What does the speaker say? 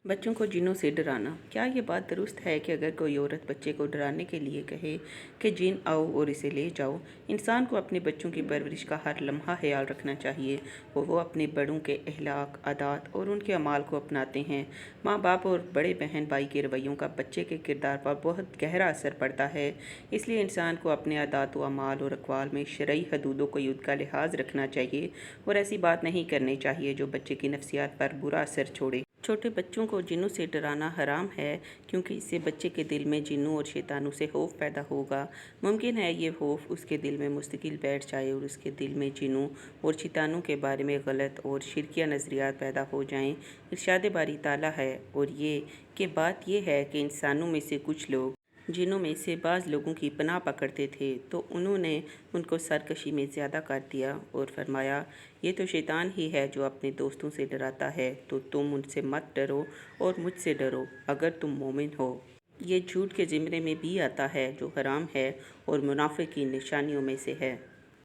बच्चों को जिन्नों से डराना। क्या ये बात दुरुस्त है कि अगर कोई औरत बच्चे को डराने के लिए कहे कि जिन आओ और इसे ले जाओ? इंसान को अपने बच्चों की परवरिश का हर लम्हा ख्याल रखना चाहिए और वो अपने बड़ों के अखलाक, आदत और उनके अमाल को अपनाते हैं। माँ बाप और बड़े बहन भाई के रवैयों का बच्चे के किरदार पर बहुत गहरा असर पड़ता है। इसलिए इंसान को अपने आदत व अमाल और अक़वाल में शरई हदूदों को युद्ध का लिहाज रखना चाहिए और ऐसी बात नहीं करनी चाहिए जो बच्चे की नफ्सियात पर बुरा असर छोड़े। छोटे बच्चों को जिन्नों से डराना हराम है, क्योंकि इससे बच्चे के दिल में जिन्नों और शैतानों से खौफ पैदा होगा। मुमकिन है ये खौफ उसके दिल में मुस्तकिल बैठ जाए और उसके दिल में जिन्नों और शैतानों के बारे में गलत और शिरकिया नज़रियात पैदा हो जाएं। इरशाद बारी ताला है और ये कि बात यह है कि इंसानों में से कुछ लोग जिन्हों में से बाज़ लोगों की पनाह पकड़ते थे तो उन्होंने उनको सरकशी में ज़्यादा कर दिया और फरमाया, ये तो शैतान ही है जो अपने दोस्तों से डराता है, तो तुम उनसे मत डरो और मुझसे डरो अगर तुम मोमिन हो। ये झूठ के ज़िम्रे में भी आता है जो हराम है और मुनाफिक की निशानियों में से है।